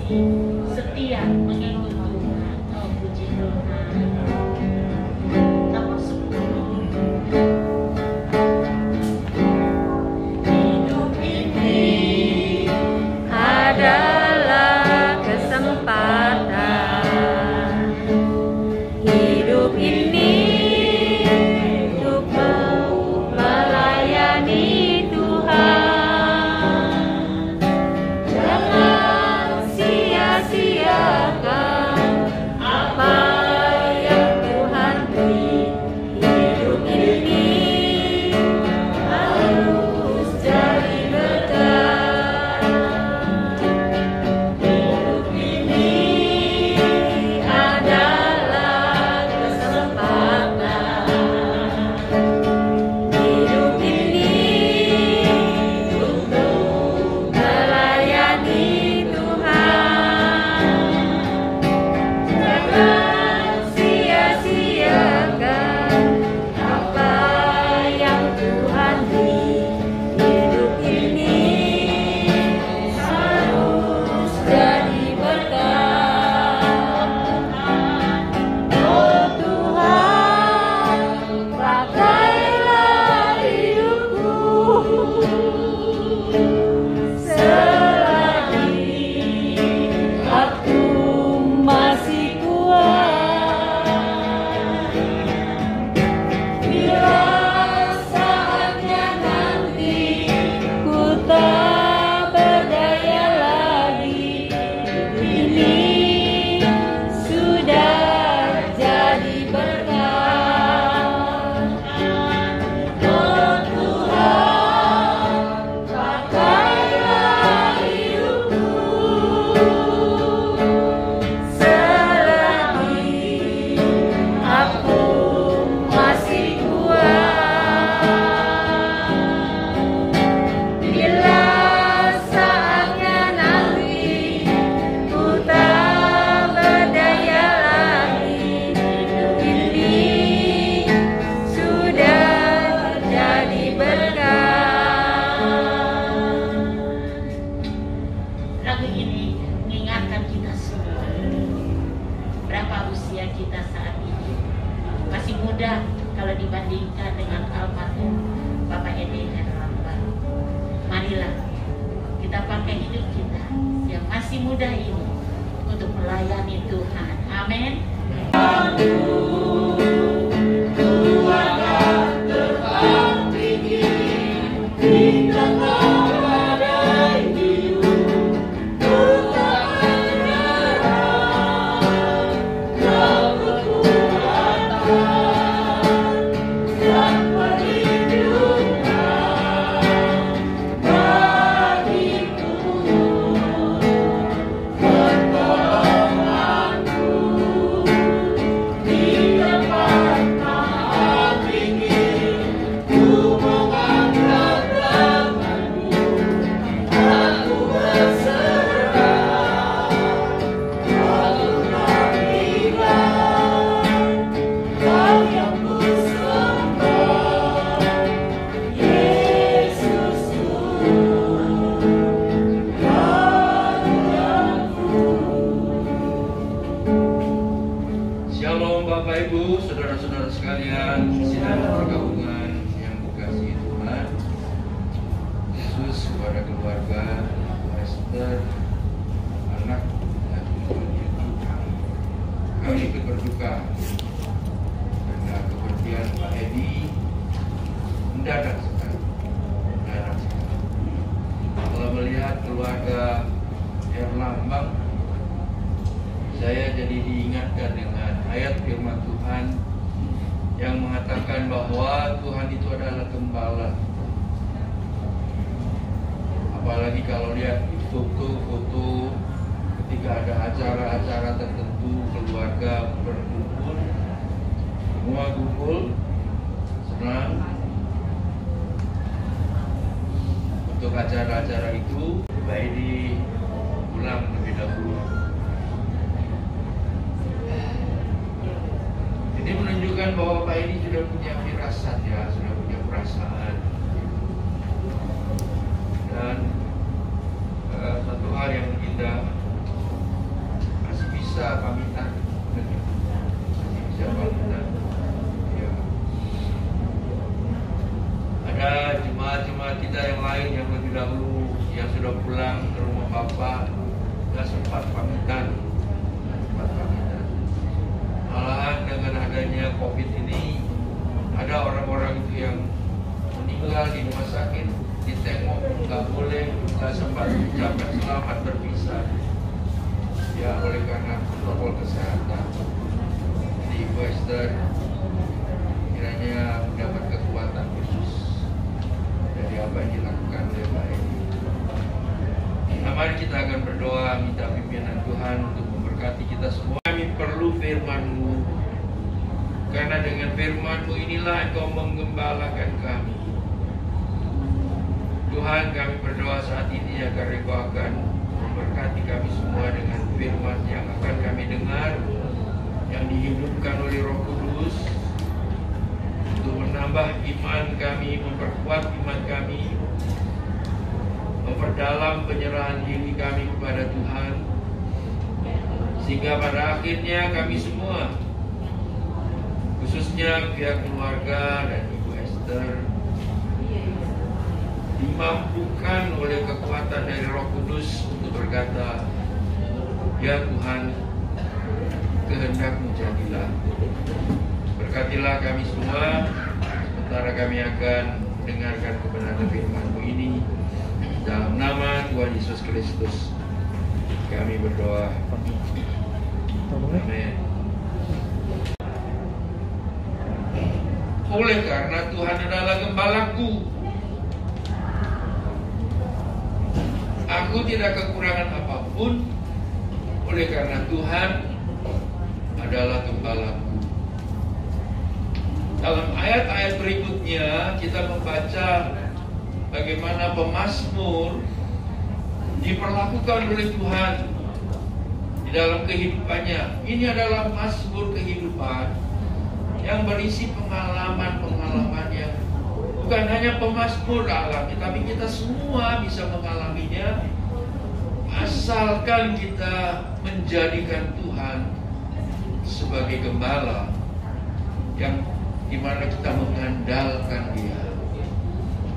setia mengikut Tuhan. Oh, puji Tuhan. Nomor 10. Hidup ini adalah kesempatan. Hidup ini untuk melayani Tuhan. Jangan sia-siakan apa yang Tuhan beri. Hidup ini harus jadi berkat. Hidup ini adalah kesempatan. Hidup ini untuk melayani Tuhan. Jangan sia-siakan apa yang Tuhan beri. Hidup ini harus jadi berkat. Oh Tuhan, pakailah hidupku selagi aku masih kuat. Bila saatnya nanti ku tak berdaya lagi, ini sudah jadi berkat. Oh Tuhan, pakailah hidupku selagi aku masih kuat. Bila saatnya nanti ku tak berdaya lagi, ini sudah jadi berkat. Lagu ini mengingatkan kita semua berapa usia kita saat ini. Masih muda kalau dibandingkan dengan almarhum Bapak Edi Herlambang. Marilah kita pakai hidup kita yang masih muda ini untuk melayani Tuhan. Amin. Shalom Bapak Ibu, saudara-saudara sekalian, sidang pergabungan yang dikasihi Tuhan. Yesus kepada keluarga, Esther, anak dan cucu. Kami ikut berduka karena kepergian Pak Edi mendadak sekali. Kalau melihat keluarga Herlambang, saya jadi diingatkan dengan ayat firman Tuhan yang mengatakan bahwa Tuhan itu adalah gembala. Apalagi kalau lihat foto-foto ketika ada acara-acara tertentu, keluarga berkumpul, semua kumpul, senang. Untuk acara-acara itu, baik diulang lebih dahulu. Ini menunjukkan bahwa Pak ini sudah punya firasat ya, sudah punya perasaan. Dan satu hal yang indah kita yang lain yang lebih dahulu yang sudah pulang ke rumah Bapak nggak sempat pamitan. Malahan dengan adanya COVID ini ada orang-orang itu yang meninggal di rumah sakit, ditengok nggak boleh, nggak sempat ucapkan selamat berpisah. Ya oleh karena protokol kesehatan di Ibu Esther kiranya mendapat kekuatan khusus dari apa yang dilakukan oleh Pak Edi. Nah, mari kita akan berdoa minta pimpinan Tuhan untuk memberkati kita semua. Kami perlu firman-Mu, karena dengan firman-Mu inilah Engkau menggembalakan kami. Tuhan, kami berdoa saat ini agar Engkau akan memberkati kami semua dengan firman yang akan kami dengar, yang dihidupkan oleh Roh Kudus untuk menambah iman kami, memperkuat iman kami, memperdalam penyerahan diri kami kepada Tuhan, sehingga pada akhirnya kami semua, khususnya pihak keluarga dan Ibu Esther, dimampukan oleh kekuatan dari Roh Kudus untuk berkata, ya Tuhan, kehendak-Mu jadilah. Berkatilah kami semua, sementara kami akan mendengarkan kebenaran firman-Mu ini. Dalam nama Tuhan Yesus Kristus kami berdoa. Amin. Oleh karena Tuhan adalah gembalaku, aku tidak kekurangan apapun. Oleh karena Tuhan adalah gembalaku. Dalam ayat-ayat berikutnya kita membaca bagaimana pemazmur diperlakukan oleh Tuhan di dalam kehidupannya. Ini adalah mazmur kehidupan yang berisi pengalaman-pengalaman yang bukan hanya pemazmur alami, tapi kita semua bisa mengalaminya asalkan kita menjadikan Tuhan sebagai gembala yang dimana kita mengandalkan Dia,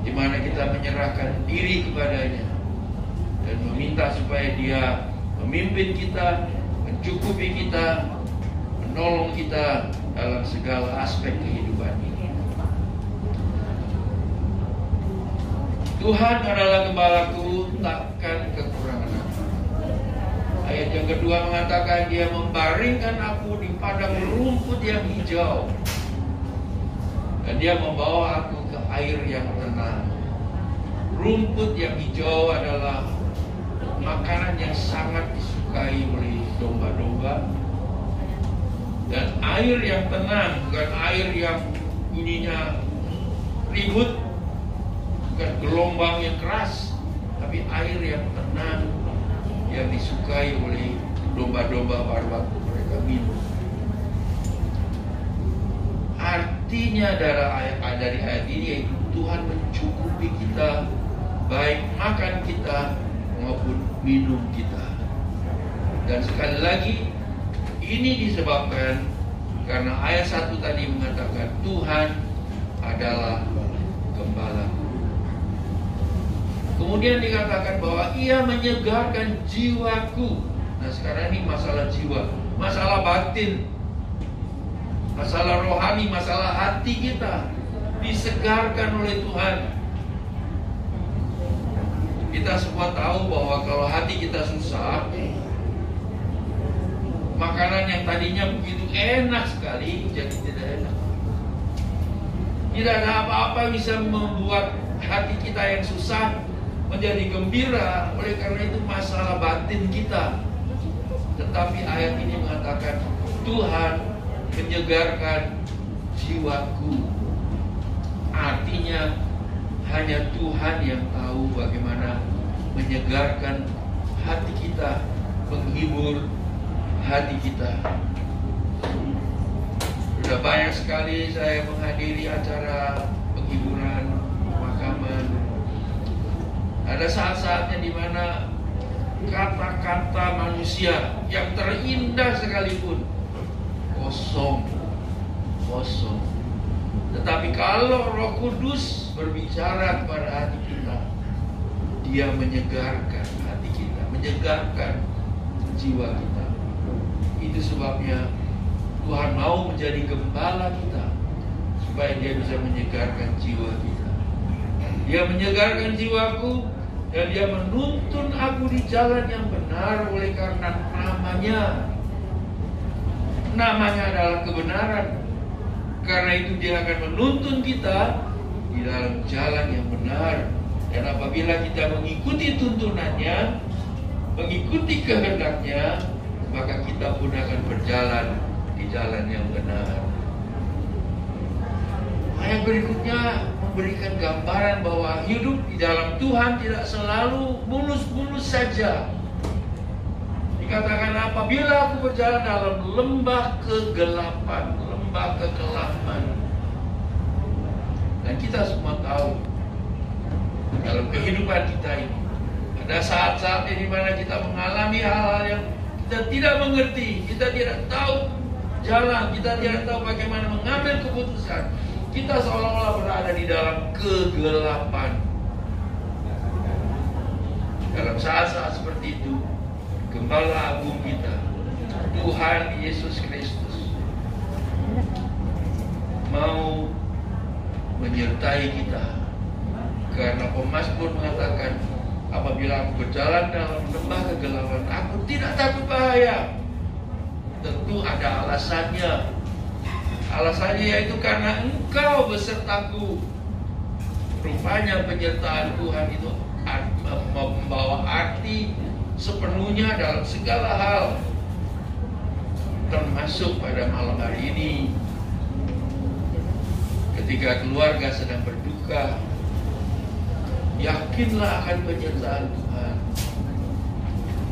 dimana kita menyerahkan diri kepadanya dan meminta supaya Dia memimpin kita, mencukupi kita, menolong kita dalam segala aspek kehidupan ini. Tuhan adalah gembalaku, takkan kekurangan aku. Ayat yang kedua mengatakan Dia membaringkan aku di padang rumput yang hijau, dan Dia membawa aku ke air yang tenang. Rumput yang hijau adalah makanan yang sangat disukai oleh domba-domba. Dan air yang tenang, bukan air yang bunyinya ribut, bukan gelombang yang keras, tapi air yang tenang yang disukai oleh domba-domba pada waktu mereka minum. Artinya dari ayat ini yaitu Tuhan mencukupi kita, baik makan kita maupun minum kita. Dan sekali lagi, ini disebabkan karena ayat 1 tadi mengatakan Tuhan adalah gembalaku. Kemudian dikatakan bahwa Ia menyegarkan jiwaku. Nah sekarang ini masalah jiwa, masalah batin, masalah rohani, masalah hati kita disegarkan oleh Tuhan. Kita semua tahu bahwa kalau hati kita susah, makanan yang tadinya begitu enak sekali jadi tidak enak. Tidak ada apa-apa yang bisa membuat hati kita yang susah menjadi gembira. Oleh karena itu masalah batin kita. Tetapi ayat ini mengatakan Tuhan menyegarkan jiwaku. Artinya hanya Tuhan yang tahu bagaimana menyegarkan hati kita, menghibur hati kita. Sudah banyak sekali saya menghadiri acara penghiburan, pemakaman. Ada saat-saatnya di mana kata-kata manusia yang terindah sekalipun kosong. Tetapi kalau Roh Kudus berbicara kepada hati kita, Dia menyegarkan hati kita, menyegarkan jiwa kita. Itu sebabnya Tuhan mau menjadi gembala kita, supaya Dia bisa menyegarkan jiwa kita. Dia menyegarkan jiwaku, dan Dia menuntun aku di jalan yang benar oleh karena namanya. Namanya adalah kebenaran. Karena itu Dia akan menuntun kita di dalam jalan yang benar. Dan apabila kita mengikuti tuntunannya, mengikuti kehendaknya, maka kita pun akan berjalan di jalan yang benar. Ayat berikutnya memberikan gambaran bahwa hidup di dalam Tuhan tidak selalu mulus-mulus saja. Dikatakan, apabila aku berjalan dalam lembah kegelapan, lembah kekelaman. Dan kita semua tahu, dalam kehidupan kita ini, ada saat-saat di mana kita mengalami hal-hal yang kita tidak mengerti, kita tidak tahu jalan, kita tidak tahu bagaimana mengambil keputusan. Kita seolah-olah berada di dalam kegelapan. Dalam saat-saat seperti itu, Gembala Agung kita, Tuhan Yesus Kristus, mau menyertai kita. Karena pemazmur mengatakan, apabila aku berjalan dalam lembah kegelapan, aku tidak takut bahaya. Tentu ada alasannya. Alasannya yaitu karena Engkau besertaku. Rupanya penyertaan Tuhan itu membawa arti sepenuhnya dalam segala hal, termasuk pada malam hari ini. Ketika keluarga sedang berduka, yakinlah akan penyertaan Tuhan.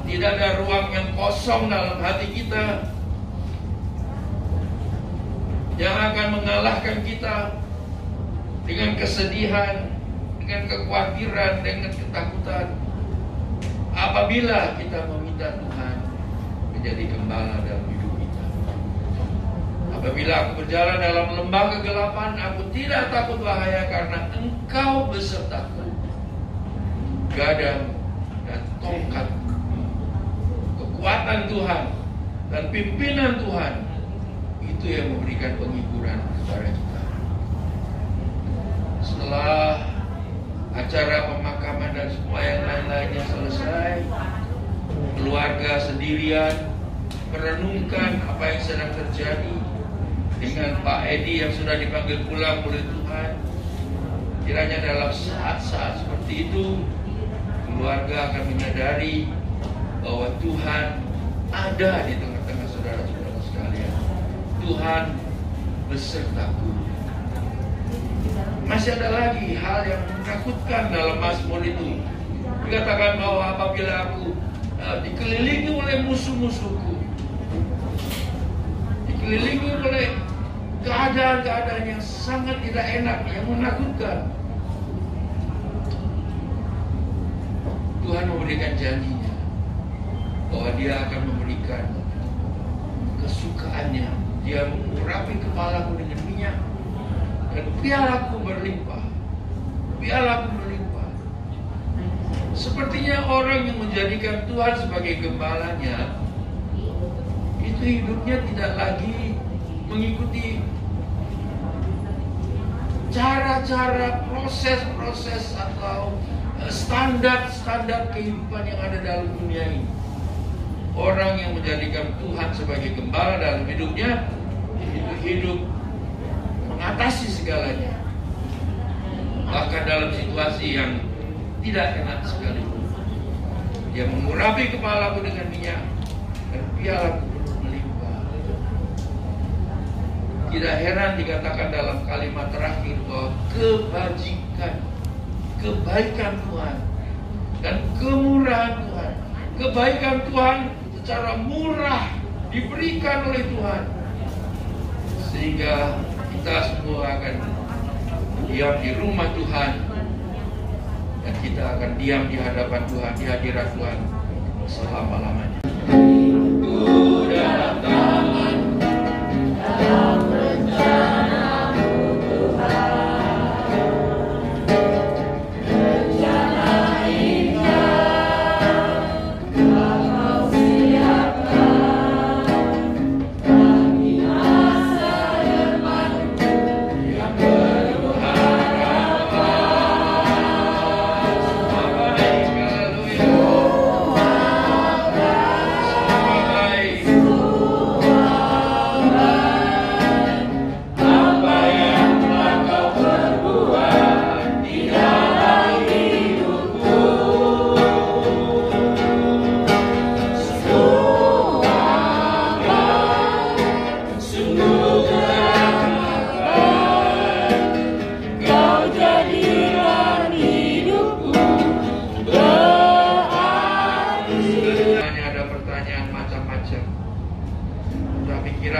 Tidak ada ruang yang kosong dalam hati kita yang akan mengalahkan kita dengan kesedihan, dengan kekhawatiran, dengan ketakutan. Apabila kita meminta Tuhan menjadi gembala dalam hidup kita. Apabila aku berjalan dalam lembah kegelapan, aku tidak takut bahaya karena Engkau besertaku. Gadang dan tongkat, kekuatan Tuhan dan pimpinan Tuhan, itu yang memberikan penghiburan kepada kita. Setelah acara pemakaman dan semua yang lain-lainnya selesai, keluarga sendirian merenungkan apa yang sedang terjadi dengan Pak Edi yang sudah dipanggil pulang oleh Tuhan. Kiranya dalam saat-saat seperti itu, keluarga akan menyadari bahwa Tuhan ada di tengah-tengah saudara-saudara sekalian. Tuhan besertaku. Masih ada lagi hal yang menakutkan dalam Mazmur itu. Dikatakan bahwa apabila aku dikelilingi oleh musuh-musuhku, dikelilingi oleh keadaan-keadaan yang sangat tidak enak, yang menakutkan, Tuhan memberikan janjinya bahwa Dia akan memberikan kesukaannya. Dia mengurapi kepalaku dengan minyak, dan pialaku berlimpah. Pialaku berlimpah. Sepertinya orang yang menjadikan Tuhan sebagai gembalanya, itu hidupnya tidak lagi mengikuti cara-cara, proses-proses atau standar-standar kehidupan yang ada dalam dunia ini. Orang yang menjadikan Tuhan sebagai gembala dalam hidupnya, itu hidup mengatasi segalanya, bahkan dalam situasi yang tidak enak sekalipun. Dia mengurapi kepalaku dengan minyak, dan pialaku melimpah. Tidak heran dikatakan dalam kalimat terakhir bahwa kebaikan Tuhan dan kemurahan Tuhan, kebaikan Tuhan secara murah diberikan oleh Tuhan, sehingga kita semua akan diam di rumah Tuhan, dan kita akan diam di hadapan Tuhan, di hadirat Tuhan selama-lamanya. Dalam tangan, dalam rencana-Mu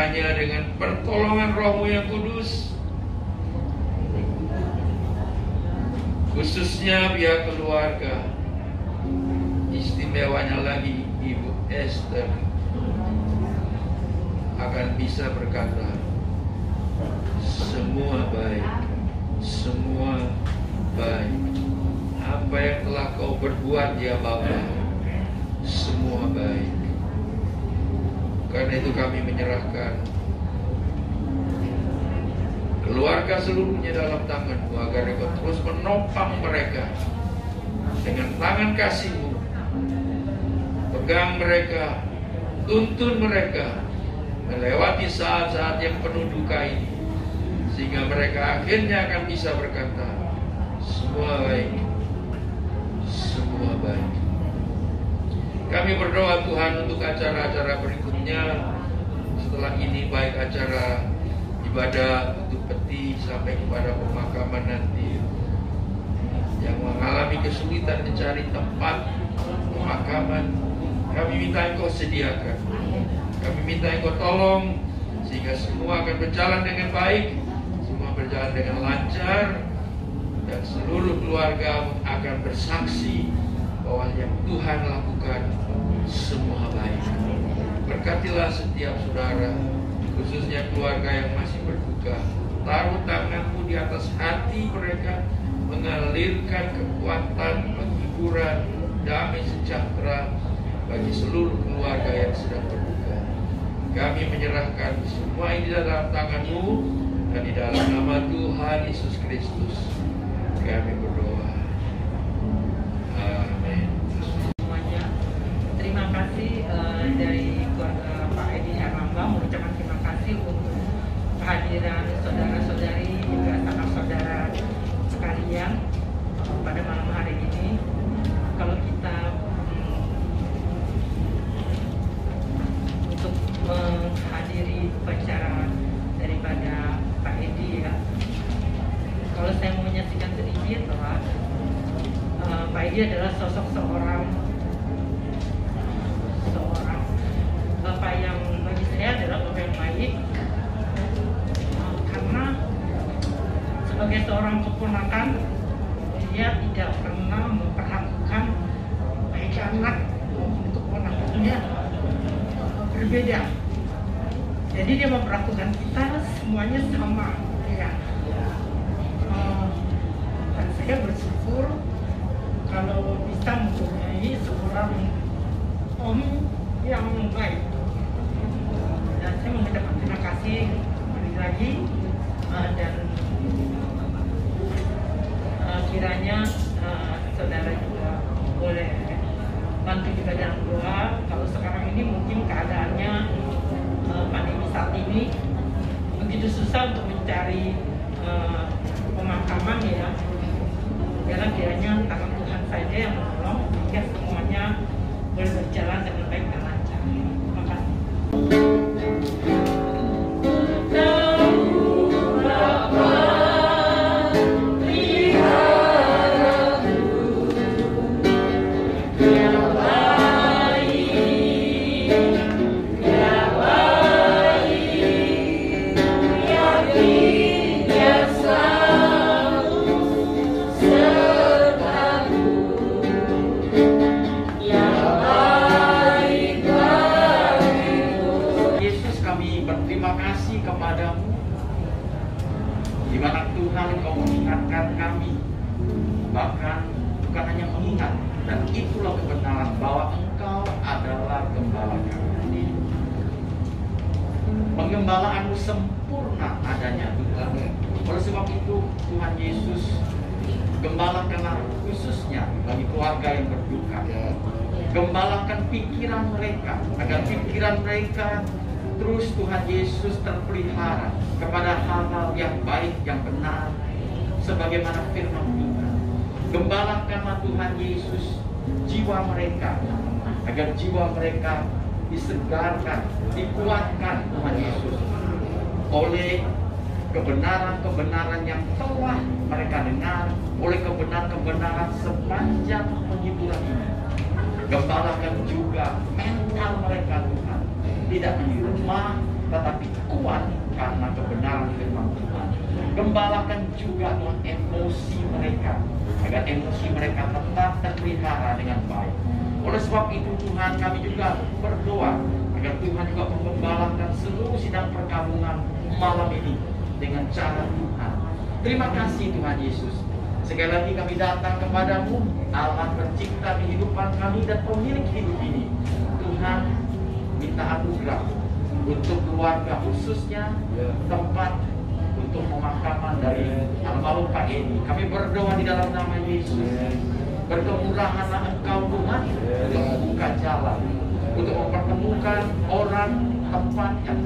Kiranya dengan pertolongan Roh-Mu yang kudus, khususnya pihak keluarga, istimewanya lagi Ibu Esther, akan bisa berkata, semua baik, semua baik. Apa yang telah Kau berbuat ya Bapa, semua baik. Karena itu kami menyerahkan keluarga seluruhnya dalam tangan-Mu, agar Engkau terus menopang mereka dengan tangan kasih-Mu. Pegang mereka, tuntun mereka melewati saat-saat yang penuh duka ini, sehingga mereka akhirnya akan bisa berkata, semua baik, semua baik. Kami berdoa Tuhan untuk acara-acara berikutnya setelah ini, baik acara ibadah untuk peti sampai kepada pemakaman nanti. Yang mengalami kesulitan mencari tempat pemakaman, kami minta Engkau sediakan. Kami minta Engkau tolong sehingga semua akan berjalan dengan baik, semua berjalan dengan lancar, dan seluruh keluarga akan bersaksi bahwa yang Tuhan lakukan semua baik. Berkatilah setiap saudara, khususnya keluarga yang masih berduka. Taruh tangan-Mu di atas hati mereka, mengalirkan kekuatan, penghiburan, damai sejahtera bagi seluruh keluarga yang sedang berduka. Kami menyerahkan semua ini dalam tangan-Mu, dan di dalam nama Tuhan Yesus Kristus kami berdoa. Amin. Semuanya, terima kasih dari keluarga Pak Edi Herlambang, mengucapkan terima kasih untuk kehadiran saudara-saudari juga sanak saudara sekalian pada malam hari ini. Kalau kita untuk menghadiri upacara daripada Pak Edi, ya, kalau saya mau menyaksikan sedikit bahwa Pak Edi adalah sosok seorang bapak yang bagi saya adalah bapak yang baik, karena sebagai seorang keponakan dia tidak pernah memperhatikan baik anak maupun keponakannya berbeda. Jadi dia memperlakukan kita semuanya sama, ya. Dan saya bersyukur kalau bisa mempunyai seorang om yang baik. Dan saya mengucapkan terima kasih kembali lagi, dan kiranya saudara juga boleh bantu juga dalam doa. Kalau sekarang ini mungkin keadaannya pandemi saat ini begitu susah untuk mencari pemakaman, ya. Biarlah kiranya tangan Tuhan saja yang menolong sehingga semuanya boleh berjalan dengan baik dan lancar. Terima kasih. di mana Tuhan Engkau mengingatkan kami, bahkan bukan hanya mengingat, dan itulah kebenaran bahwa Engkau adalah gembala kami. Penggembalaanmu sempurna adanya Tuhan. Oleh sebab itu Tuhan Yesus gembalakanlah khususnya bagi keluarga yang berduka. Gembalakan pikiran mereka, agar pikiran mereka terus Tuhan Yesus terpelihara kepada hal-hal yang baik, yang benar, sebagaimana firman Tuhan. Gembalakanlah Tuhan Yesus jiwa mereka, agar jiwa mereka disegarkan, dikuatkan Tuhan Yesus oleh kebenaran-kebenaran yang telah mereka dengar, oleh kebenaran-kebenaran sepanjang penghiburan ini. Gembalakan juga mental mereka Tuhan, tidak di rumah tetapi kuat karena kebenaran firman Tuhan. Gembalakan juga Tuhan emosi mereka, agar emosi mereka tetap terpelihara dengan baik. Oleh sebab itu Tuhan, kami juga berdoa agar Tuhan juga menggembalakan seluruh sidang perkabungan malam ini dengan cara Tuhan. Terima kasih Tuhan Yesus. Sekali lagi kami datang kepadamu, Allah pencipta kehidupan kami dan pemilik hidup ini. Tuhan, minta anugerah untuk keluarga, khususnya tempat untuk pemakaman dari almarhum Pak Edi. Kami berdoa di dalam nama Yesus. Berkemurahanlah Engkau Tuhan untuk membuka jalan, untuk mempertemukan orang, tempat yang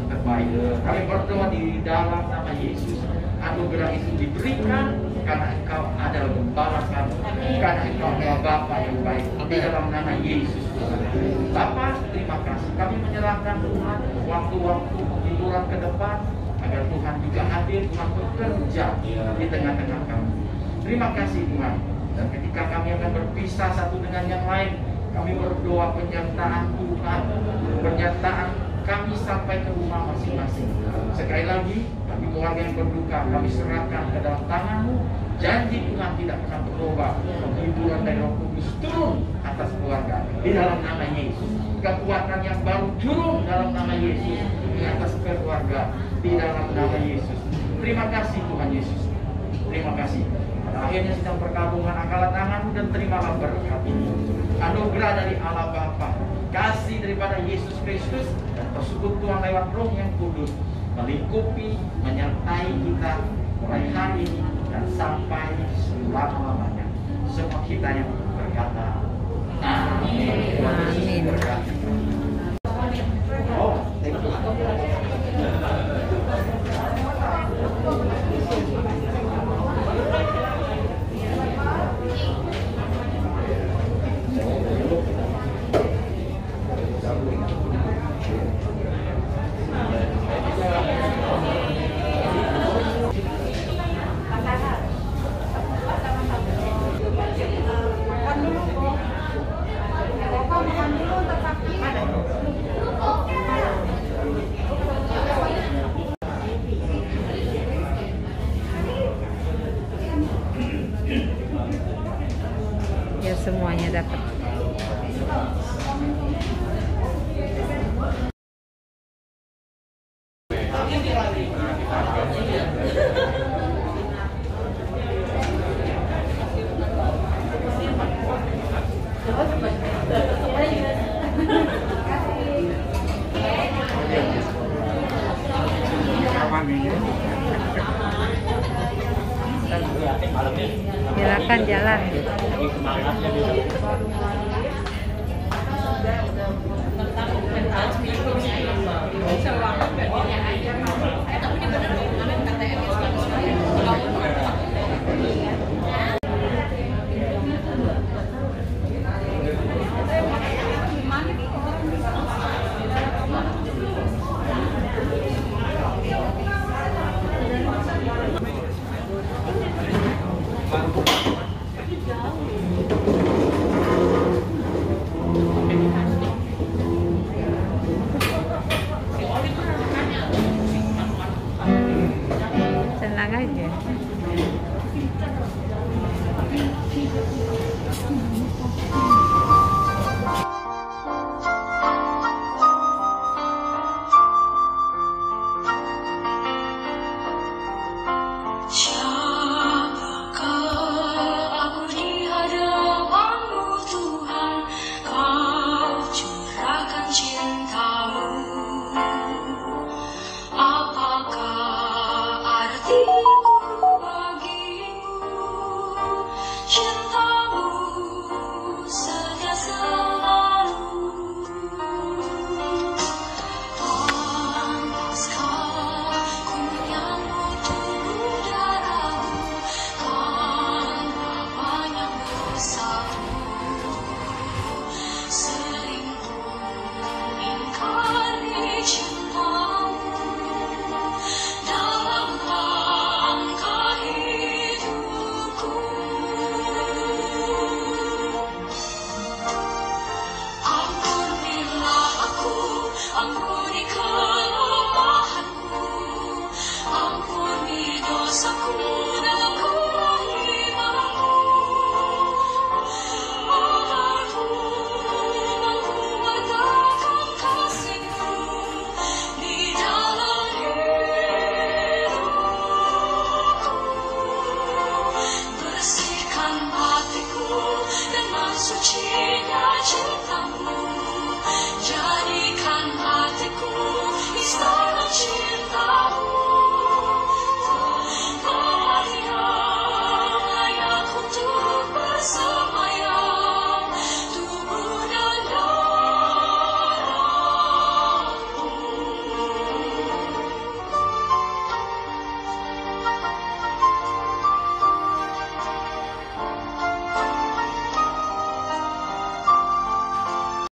terbaik. Kami berdoa di dalam nama Yesus. Anugerah itu diberikan karena Engkau adalah gembala kami, karena Engkau adalah Bapa yang baik. Di dalam nama Yesus Tuhan. Bapa, terima kasih. Kami menyerahkan Tuhan waktu-waktu penghiburan ke depan, agar Tuhan juga hadir, Tuhan bekerja di tengah-tengah kami. Terima kasih Tuhan. Dan ketika kami akan berpisah satu dengan yang lain, kami berdoa penyertaan Tuhan, penyertaan kami sampai ke rumah masing-masing. Sekali lagi, kami keluarga yang berduka, kami serahkan ke dalam tangan-Mu. Janji Tuhan tidak pernah berubah. Penghiburan dari Roh Kudus turun atas keluarga di dalam nama Yesus. Kekuatan yang baru turun dalam nama Yesus di atas keluarga di dalam nama Yesus. Terima kasih Tuhan Yesus. Terima kasih. Pada akhirnya sedang perkabungan angkat tangan-Mu dan terimalah berkat ini. Anugerah dari Allah Bapa, kasih daripada Yesus Kristus dan persekutuan lewat Roh yang kudus melingkupi, menyertai kita mulai hari ini dan sampai selama-lamanya. Semua kita yang berkata amin. Amin. Oh, thank you. Ya semuanya dapat. Silakan jalan.